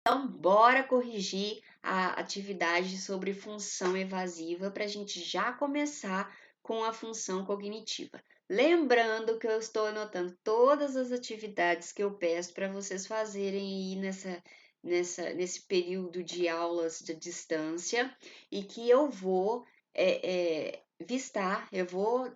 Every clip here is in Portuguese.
Então, bora corrigir a atividade sobre função evasiva para a gente já começar com a função cognitiva. Lembrando que eu estou anotando todas as atividades que eu peço para vocês fazerem aí nesse período de aulas de distância e que eu vou eu vou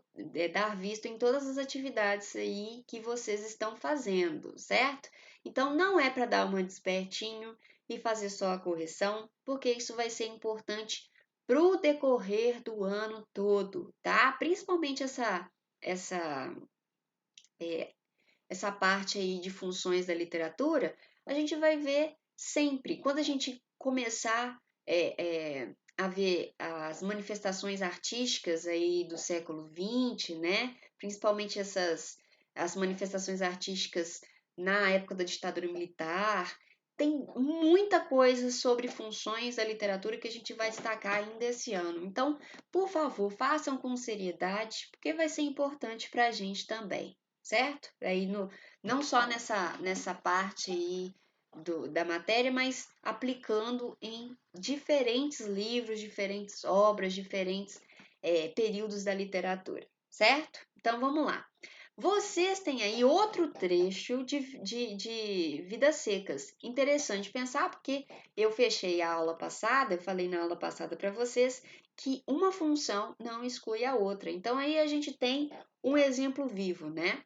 dar visto em todas as atividades aí que vocês estão fazendo, certo? Então, não é para dar uma despertinho e fazer só a correção, porque isso vai ser importante para o decorrer do ano todo, tá? Principalmente essa, é, essa parte aí de funções da literatura, a gente vai ver sempre. Quando a gente começar a ver as manifestações artísticas aí do século XX, né? Principalmente as manifestações artísticas na época da ditadura militar, tem muita coisa sobre funções da literatura que a gente vai destacar ainda esse ano. Então, por favor, façam com seriedade, porque vai ser importante para a gente também, certo? Aí não só nessa parte aí da matéria, mas aplicando em diferentes livros, diferentes obras, diferentes períodos da literatura, certo? Então vamos lá. Vocês têm aí outro trecho de Vidas Secas. Interessante pensar, porque eu fechei a aula passada, eu falei na aula passada para vocês que uma função não exclui a outra. Então aí a gente tem um exemplo vivo, né?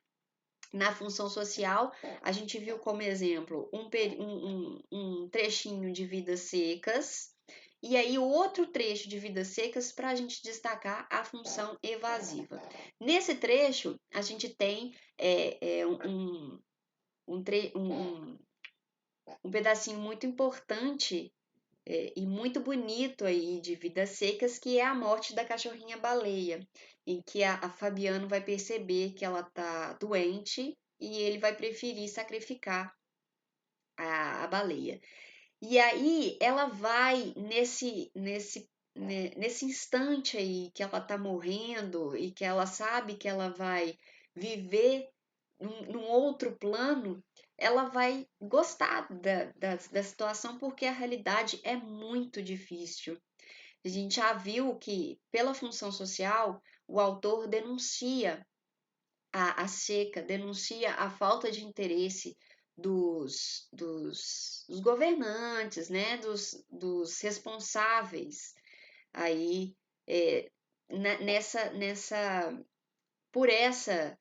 Na função social, a gente viu como exemplo um trechinho de Vidas Secas, e aí outro trecho de Vidas Secas para a gente destacar a função evasiva. Nesse trecho, a gente tem um, tre um pedacinho muito importante e muito bonito aí de Vidas Secas, que é a morte da cachorrinha baleia, em que a Fabiano vai perceber que ela tá doente e ele vai preferir sacrificar a baleia. E aí ela vai nesse instante aí que ela tá morrendo e que ela sabe que ela vai viver num outro plano, ela vai gostar da situação porque a realidade é muito difícil. A gente já viu que, pela função social, o autor denuncia a seca, denuncia a falta de interesse dos governantes, né, dos responsáveis aí nessa por essa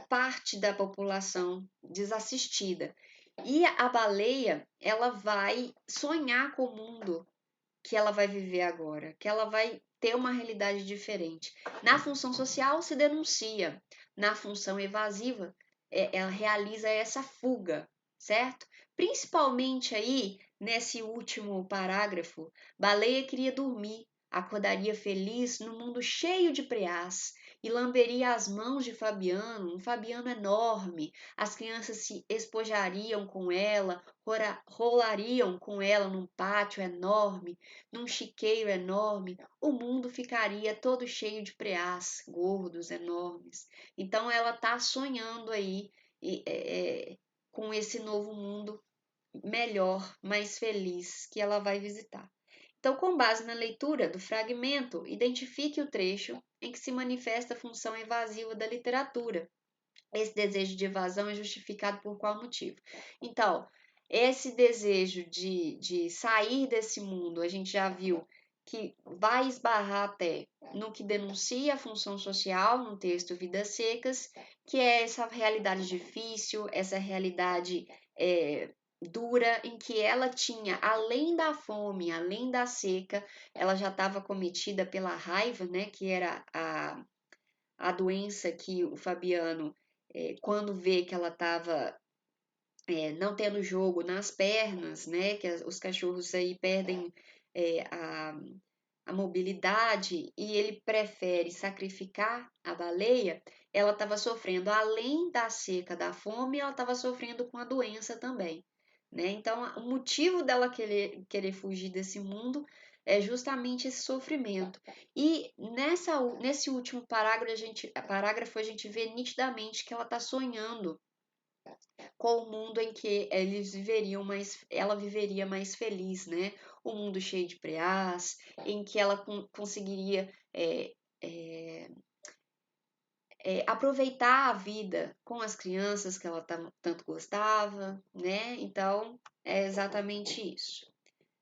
parte da população desassistida. E a baleia, ela vai sonhar com o mundo que ela vai viver agora, que ela vai ter uma realidade diferente. Na função social se denuncia, na função evasiva ela realiza essa fuga, certo? Principalmente aí nesse último parágrafo, Baleia queria dormir, acordaria feliz no mundo cheio de preás e lamberia as mãos de Fabiano, um Fabiano enorme. As crianças se espojariam com ela, rolariam com ela num pátio enorme, num chiqueiro enorme, o mundo ficaria todo cheio de preás, gordos, enormes. Então ela está sonhando aí com esse novo mundo melhor, mais feliz que ela vai visitar. Então, com base na leitura do fragmento, identifique o trecho em que se manifesta a função evasiva da literatura. Esse desejo de evasão é justificado por qual motivo? Então, esse desejo de sair desse mundo, a gente já viu que vai esbarrar até no que denuncia a função social no texto Vidas Secas, que é essa realidade difícil, essa realidade dura, em que ela tinha, além da fome, além da seca, ela já estava cometida pela raiva, né, que era a doença que o Fabiano, quando vê que ela estava não tendo jogo nas pernas, né, que os cachorros aí perdem é, a, a mobilidade e ele prefere sacrificar a baleia, ela estava sofrendo, além da seca, da fome, ela estava sofrendo com a doença também. Né? Então, o motivo dela querer fugir desse mundo é justamente esse sofrimento. E nesse último parágrafo a gente vê nitidamente que ela está sonhando com o mundo em que ela viveria mais feliz, né? Um mundo cheio de preás, em que ela conseguiria é, aproveitar a vida com as crianças que ela tanto gostava, né? Então, é exatamente isso,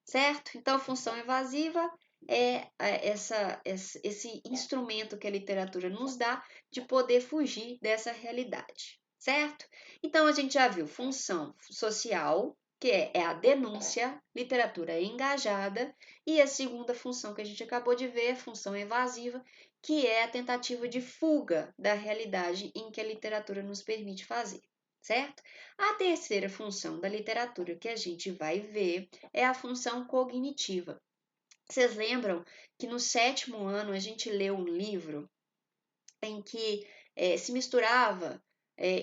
certo? Então, a função evasiva é esse instrumento que a literatura nos dá de poder fugir dessa realidade, certo? Então, a gente já viu função social, que é a denúncia, literatura engajada, e a segunda função que a gente acabou de ver, a função evasiva, que é a tentativa de fuga da realidade em que a literatura nos permite fazer, certo? A terceira função da literatura que a gente vai ver é a função cognitiva. Vocês lembram que no 7º ano a gente leu um livro em que se misturava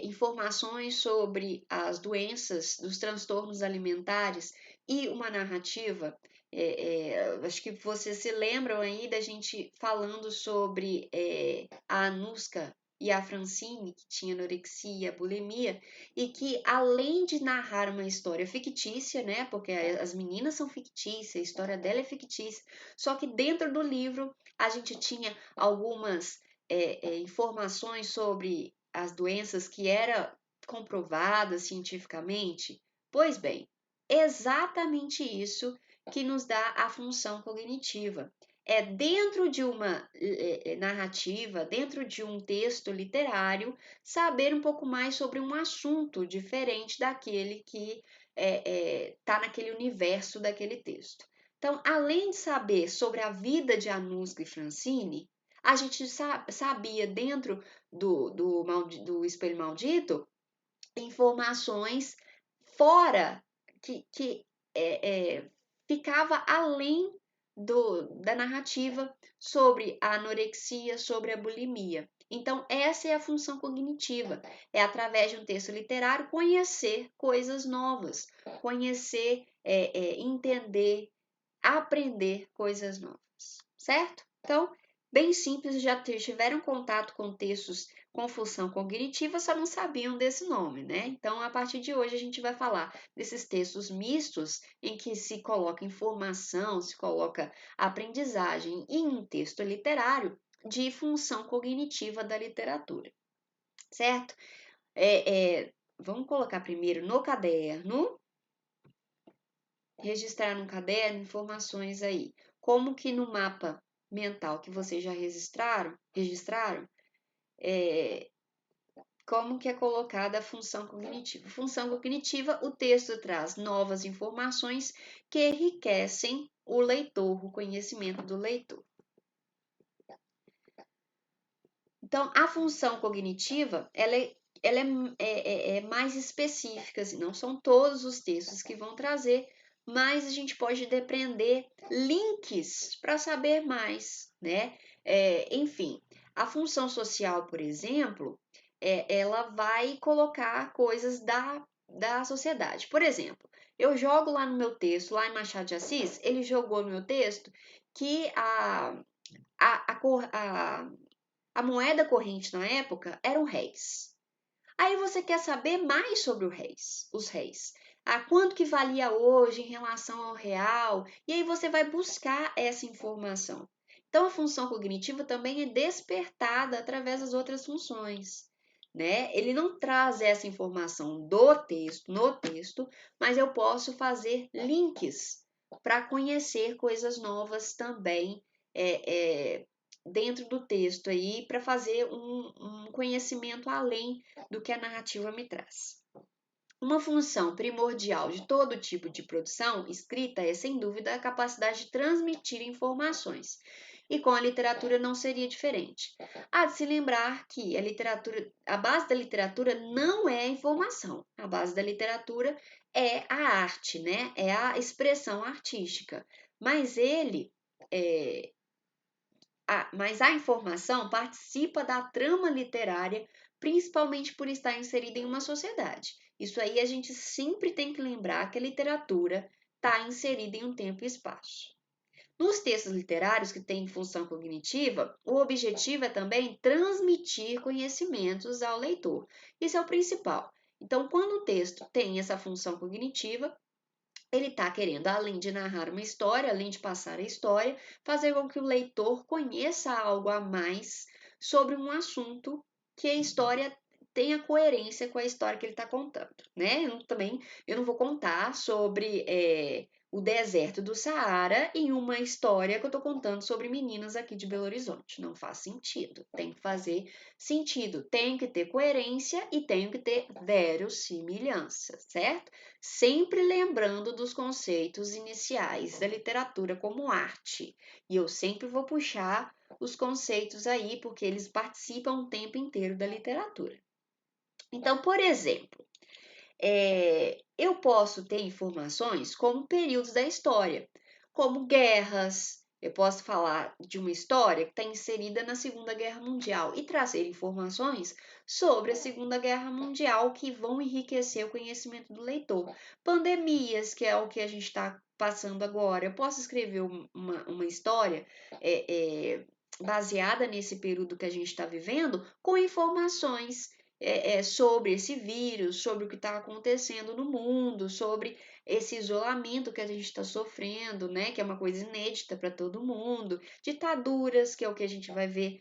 informações sobre as doenças, dos transtornos alimentares e uma narrativa? Acho que vocês se lembram aí da gente falando sobre a Anuska e a Francine, que tinha anorexia, bulimia, e que além de narrar uma história fictícia, né, porque as meninas são fictícias, a história dela é fictícia, só que dentro do livro a gente tinha algumas informações sobre as doenças que eram comprovadas cientificamente? Pois bem, exatamente isso que nos dá a função cognitiva. É dentro de uma narrativa, dentro de um texto literário, saber um pouco mais sobre um assunto diferente daquele que está naquele universo daquele texto. Então, além de saber sobre a vida de Anuska e Francine, a gente sabia dentro do espelho maldito informações fora que ficava além da narrativa sobre a anorexia, sobre a bulimia. Então, essa é a função cognitiva, é através de um texto literário conhecer coisas novas, conhecer, entender, aprender coisas novas, certo? Então, bem simples, já tiveram contato com textos com função cognitiva, só não sabiam desse nome, né? Então, a partir de hoje, a gente vai falar desses textos mistos, em que se coloca informação, se coloca aprendizagem, e um texto literário de função cognitiva da literatura, certo? Vamos colocar primeiro no caderno, registrar no caderno informações aí. Como que no mapa mental que vocês já registraram, como que é colocada a função cognitiva? Função cognitiva, o texto traz novas informações que enriquecem o leitor, o conhecimento do leitor. Então, a função cognitiva, ela é mais específica, assim, não são todos os textos que vão trazer, mas a gente pode depender links para saber mais, né? Enfim, a função social, por exemplo, ela vai colocar coisas da sociedade. Por exemplo, eu jogo lá no meu texto, lá em Machado de Assis, ele jogou no meu texto que a moeda corrente na época eram réis. Aí você quer saber mais sobre os réis. Quanto que valia hoje em relação ao real? E aí você vai buscar essa informação. Então, a função cognitiva também é despertada através das outras funções, né? Ele não traz essa informação no texto, mas eu posso fazer links para conhecer coisas novas também dentro do texto aí, para fazer um conhecimento além do que a narrativa me traz. Uma função primordial de todo tipo de produção escrita é, sem dúvida, a capacidade de transmitir informações. E com a literatura não seria diferente. Há de se lembrar que a base da literatura não é a informação. A base da literatura é a arte, né? É a expressão artística. Mas mas a informação participa da trama literária, principalmente por estar inserida em uma sociedade. Isso aí a gente sempre tem que lembrar que a literatura está inserida em um tempo e espaço. Nos textos literários que têm função cognitiva, o objetivo é também transmitir conhecimentos ao leitor. Isso é o principal. Então, quando o texto tem essa função cognitiva, ele está querendo, além de narrar uma história, além de passar a história, fazer com que o leitor conheça algo a mais sobre um assunto que a história tenha coerência com a história que ele está contando, né? Eu não vou contar sobre o deserto do Saara em uma história que eu estou contando sobre meninas aqui de Belo Horizonte. Não faz sentido. Tem que fazer sentido, tem que ter coerência e tem que ter verossimilhança, certo? Sempre lembrando dos conceitos iniciais da literatura como arte. E eu sempre vou puxar os conceitos aí, porque eles participam o tempo inteiro da literatura. Então, por exemplo, eu posso ter informações como períodos da história, como guerras. Eu posso falar de uma história que está inserida na Segunda Guerra Mundial e trazer informações sobre a Segunda Guerra Mundial que vão enriquecer o conhecimento do leitor. Pandemias, que é o que a gente está passando agora. Eu posso escrever uma história baseada nesse período que a gente está vivendo, com informações sobre esse vírus, sobre o que está acontecendo no mundo, sobre esse isolamento que a gente está sofrendo, né? Que é uma coisa inédita para todo mundo, ditaduras, que é o que a gente vai ver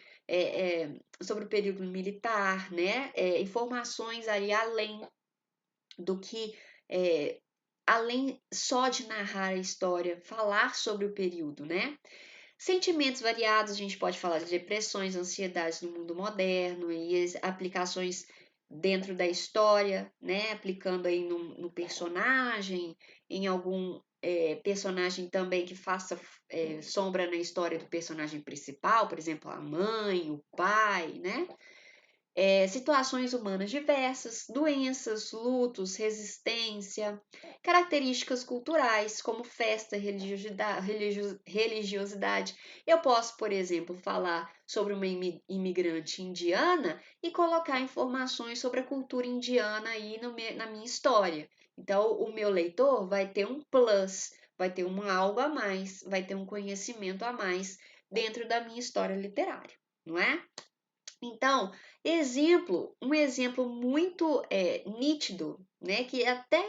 sobre o período militar, né? Informações aí além do que além só de narrar a história, falar sobre o período, né? Sentimentos variados, a gente pode falar de depressões, ansiedades no mundo moderno e as aplicações dentro da história, né? Aplicando aí no personagem, em algum personagem também que faça sombra na história do personagem principal, por exemplo, a mãe, o pai, né? Situações humanas diversas, doenças, lutos, resistência, características culturais, como festa, religiosidade. Eu posso, por exemplo, falar sobre uma imigrante indiana e colocar informações sobre a cultura indiana aí na minha história. Então, o meu leitor vai ter um plus, vai ter algo a mais, vai ter um conhecimento a mais dentro da minha história literária, não é? Então, um exemplo muito nítido, né, que é até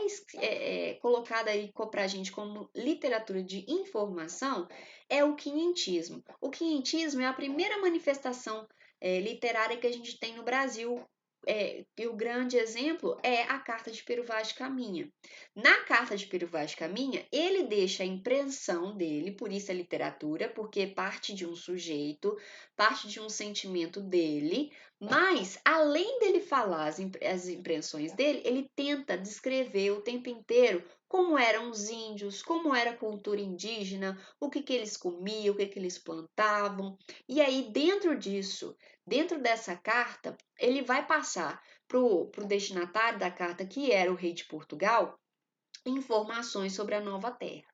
colocado aí para a gente como literatura de informação, é o quinhentismo. O quinhentismo é a primeira manifestação literária que a gente tem no Brasil. E o grande exemplo é a Carta de Pero Vaz de Caminha. Na Carta de Pero Vaz de Caminha, ele deixa a impressão dele, por isso é literatura, porque parte de um sujeito, parte de um sentimento dele, mas além dele falar as impressões dele, ele tenta descrever o tempo inteiro como eram os índios, como era a cultura indígena, o que eles comiam, o que eles plantavam. E aí, dentro dessa carta, ele vai passar para o destinatário da carta, que era o rei de Portugal, informações sobre a nova terra.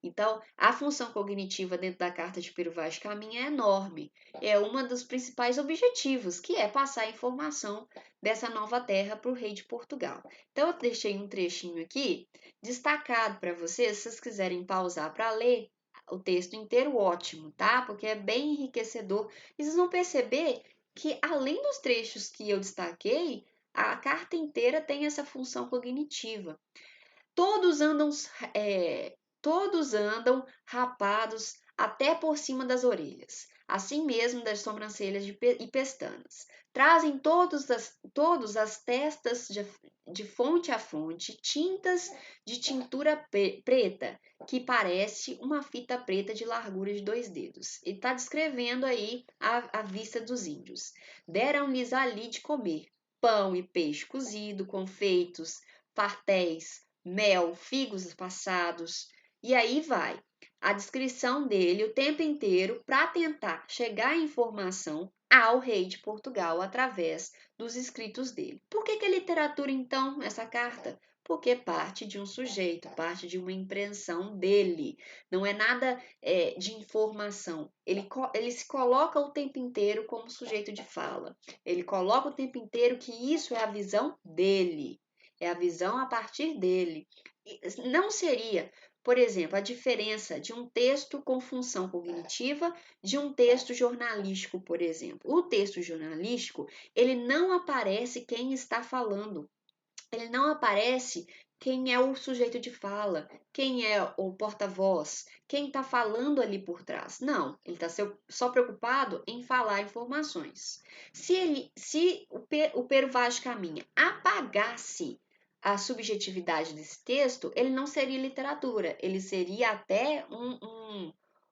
Então, a função cognitiva dentro da carta de Pero Vaz de Caminha é enorme. É um dos principais objetivos, que é passar a informação dessa nova terra para o rei de Portugal. Então, eu deixei um trechinho aqui destacado para vocês, se vocês quiserem pausar para ler o texto inteiro, ótimo, tá? Porque é bem enriquecedor. E vocês vão perceber que, além dos trechos que eu destaquei, a carta inteira tem essa função cognitiva. Todos andam, todos andam rapados até por cima das orelhas, assim mesmo das sobrancelhas e pestanas. Trazem todos as testas de fonte a fonte, tintas de tintura preta, que parece uma fita preta de largura de 2 dedos. Ele está descrevendo aí a vista dos índios. Deram-lhes ali de comer pão e peixe cozido, confeitos, fartéis, mel, figos passados, e aí vai a descrição dele o tempo inteiro para tentar chegar à informação ao rei de Portugal através dos escritos dele. Por que é literatura, então, essa carta? Porque parte de um sujeito, parte de uma impressão dele. Não é nada de informação. Ele se coloca o tempo inteiro como sujeito de fala. Ele coloca o tempo inteiro que isso é a visão dele. É a visão a partir dele. Não seria, por exemplo, a diferença de um texto com função cognitiva de um texto jornalístico, por exemplo. O texto jornalístico, ele não aparece quem está falando. ele não aparece quem é o sujeito de fala, quem é o porta-voz, quem está falando ali por trás. Não, ele está só preocupado em falar informações. Se o Pero Vaz de Caminha apagasse a subjetividade desse texto, ele não seria literatura, ele seria até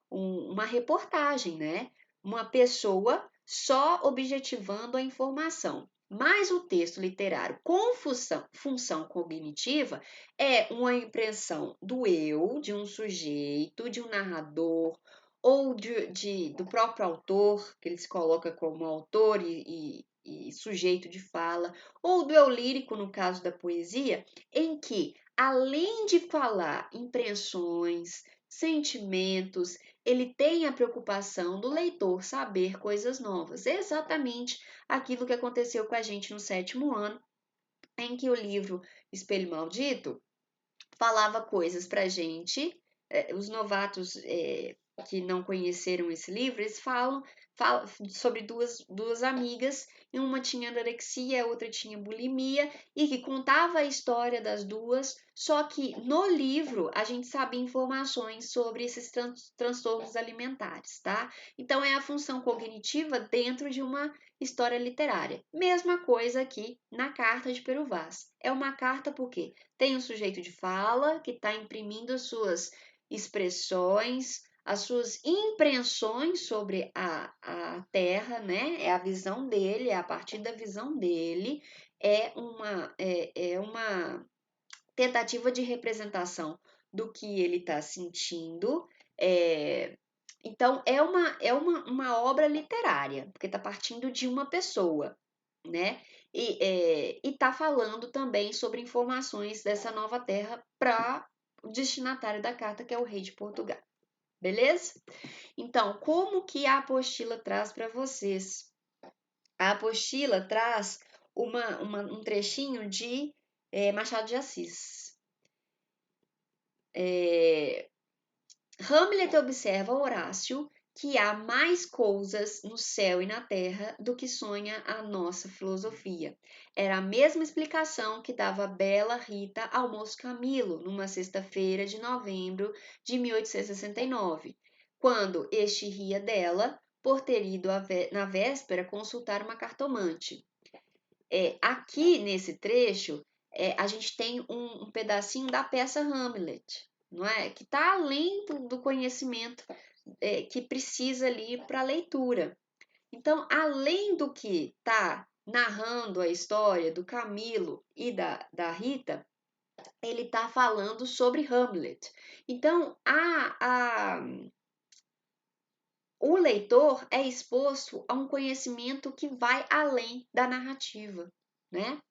uma reportagem, né? Uma pessoa só objetivando a informação. Mas o texto literário com função cognitiva é uma impressão do eu, de um sujeito, de um narrador, ou do próprio autor, que ele se coloca como autor e sujeito de fala, ou do eu lírico, no caso da poesia, em que, além de falar impressões, sentimentos, ele tem a preocupação do leitor saber coisas novas. É exatamente aquilo que aconteceu com a gente no 7º ano, em que o livro Espelho Maldito falava coisas pra gente, os novatos que não conheceram esse livro, eles falam sobre duas amigas, e uma tinha anorexia, a outra tinha bulimia, e que contava a história das duas, só que no livro a gente sabia informações sobre esses transtornos alimentares, tá? Então é a função cognitiva dentro de uma história literária. Mesma coisa aqui na carta de Pero Vaz. É uma carta porque tem um sujeito de fala que está imprimindo as suas expressões, as suas impressões sobre a Terra, né? É a visão dele, é a partir da visão dele, é uma tentativa de representação do que ele está sentindo. Então, uma obra literária, porque está partindo de uma pessoa, né? E está falando também sobre informações dessa nova terra para o destinatário da carta, que é o rei de Portugal. Beleza? Então, como que a apostila traz para vocês? A apostila traz um trechinho de Machado de Assis. Hamlet observa Horácio que há mais coisas no céu e na terra do que sonha a nossa filosofia. Era a mesma explicação que dava a bela Rita ao moço Camilo, numa sexta-feira de novembro de 1869, quando este ria dela por ter ido na véspera consultar uma cartomante. Aqui nesse trecho, a gente tem um pedacinho da peça Hamlet, não é? Que está além do conhecimento que precisa ali para a leitura. Então, além do que está narrando a história do Camilo e da Rita, ele está falando sobre Hamlet. Então, o leitor é exposto a um conhecimento que vai além da narrativa, né?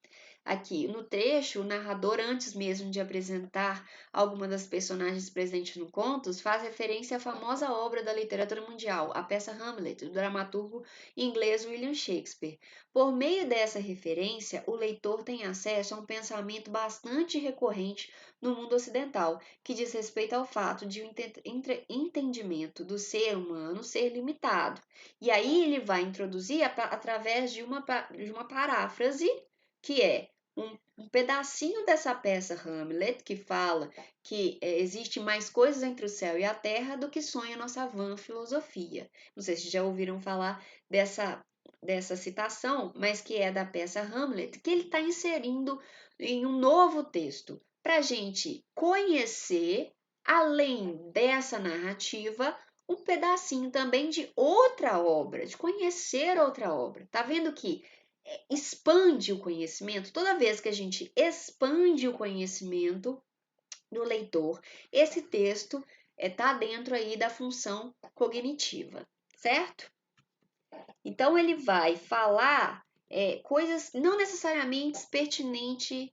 Aqui no trecho, o narrador, antes mesmo de apresentar alguma das personagens presentes no conto, faz referência à famosa obra da literatura mundial, a peça Hamlet, do dramaturgo inglês William Shakespeare. Por meio dessa referência, o leitor tem acesso a um pensamento bastante recorrente no mundo ocidental, que diz respeito ao fato de o entendimento do ser humano ser limitado. E aí ele vai introduzir através de uma paráfrase, que é um pedacinho dessa peça Hamlet, que fala que existe mais coisas entre o céu e a terra do que sonha nossa vã filosofia. Não sei se já ouviram falar dessa citação, mas que é da peça Hamlet, que ele está inserindo em um novo texto, para a gente conhecer, além dessa narrativa, um pedacinho também de outra obra, de conhecer outra obra. Tá vendo que expande o conhecimento? Toda vez que a gente expande o conhecimento do leitor, esse texto está dentro aí da função cognitiva, certo? Então, ele vai falar coisas não necessariamente pertinentes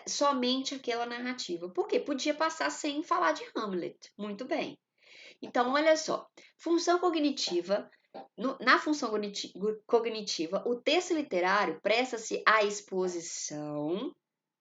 somente àquela narrativa. Por quê? Podia passar sem falar de Hamlet. Muito bem. Então, olha só. Função cognitiva. Na função cognitiva, o texto literário presta-se à exposição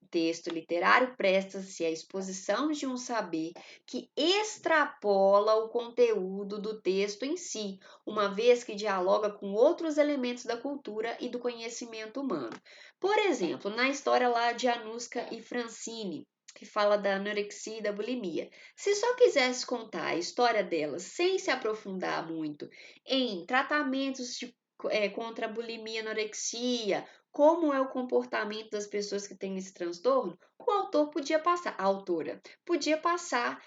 texto literário presta-se à exposição de um saber que extrapola o conteúdo do texto em si, uma vez que dialoga com outros elementos da cultura e do conhecimento humano. Por exemplo, na história lá de Anushka e Francine, que fala da anorexia e da bulimia. Se só quisesse contar a história delas sem se aprofundar muito em tratamentos contra a bulimia e anorexia, como é o comportamento das pessoas que têm esse transtorno, o autor podia passar, a autora podia passar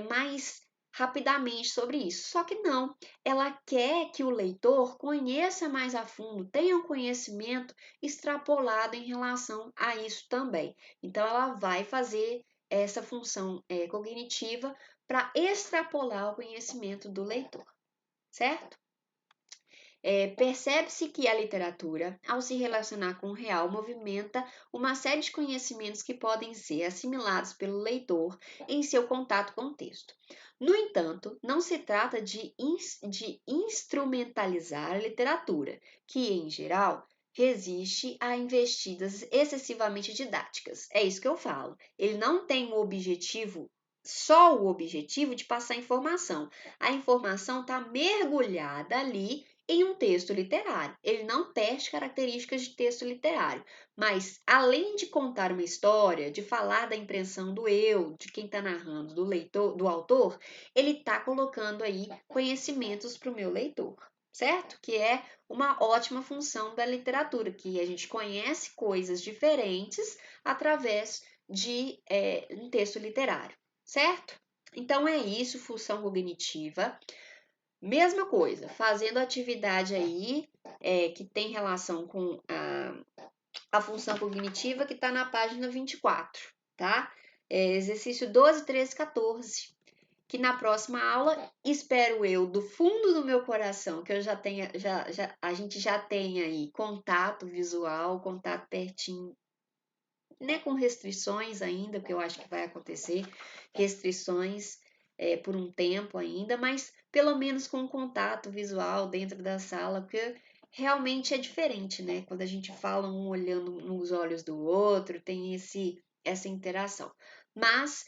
mais rapidamente sobre isso. Só que não, ela quer que o leitor conheça mais a fundo, tenha um conhecimento extrapolado em relação a isso também. Então, ela vai fazer essa função cognitiva para extrapolar o conhecimento do leitor, certo? Percebe-se que a literatura, ao se relacionar com o real, movimenta uma série de conhecimentos que podem ser assimilados pelo leitor em seu contato com o texto. No entanto, não se trata de instrumentalizar a literatura, que, em geral, resiste a investidas excessivamente didáticas. É isso que eu falo. Ele não tem o objetivo, só o objetivo de passar informação. A informação está mergulhada ali em um texto literário. Ele não teste características de texto literário, mas além de contar uma história, de falar da impressão do eu, de quem está narrando, do leitor, do autor, ele está colocando aí conhecimentos para o meu leitor, certo? Que é uma ótima função da literatura, que a gente conhece coisas diferentes através de um texto literário, certo? Então é isso, função cognitiva. Mesma coisa, fazendo atividade aí que tem relação com a função cognitiva que está na página 24, tá? Exercício 12, 13, 14. Que na próxima aula, espero eu, do fundo do meu coração, que eu já tenha, a gente já tenha aí contato visual, contato pertinho, né, com restrições ainda, porque eu acho que vai acontecer restrições por um tempo ainda, mas pelo menos com contato visual dentro da sala, porque realmente é diferente, né? Quando a gente fala um olhando nos olhos do outro, tem essa interação. Mas,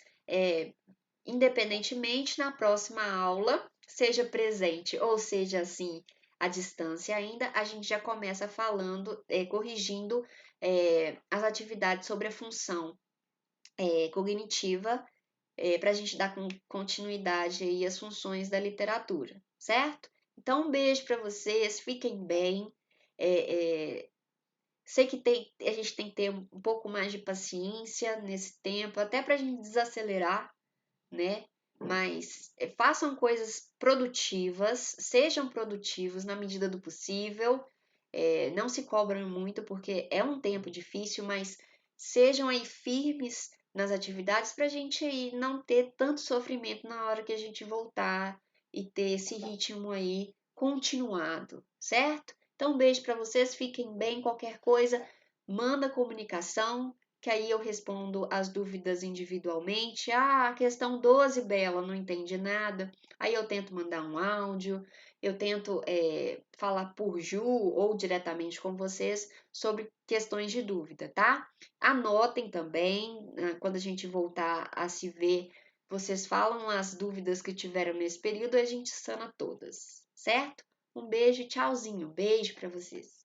independentemente, na próxima aula, seja presente ou seja assim, à distância ainda, a gente já começa falando, corrigindo as atividades sobre a função cognitiva para a gente dar continuidade aí às funções da literatura, certo? Então, um beijo para vocês, fiquem bem. Sei que a gente tem que ter um pouco mais de paciência nesse tempo, até para a gente desacelerar, né? Mas façam coisas produtivas, sejam produtivos na medida do possível, não se cobram muito porque é um tempo difícil, mas sejam aí firmes nas atividades para a gente aí não ter tanto sofrimento na hora que a gente voltar e ter esse ritmo aí continuado, certo? Então, um beijo para vocês, fiquem bem, qualquer coisa, manda comunicação, que aí eu respondo as dúvidas individualmente. Ah, a questão 12, Bela, não entende nada. Aí eu tento mandar um áudio, eu tento falar por Ju ou diretamente com vocês sobre questões de dúvida, tá? Anotem também, quando a gente voltar a se ver, vocês falam as dúvidas que tiveram nesse período e a gente sana todas, certo? Um beijo, tchauzinho, beijo para vocês.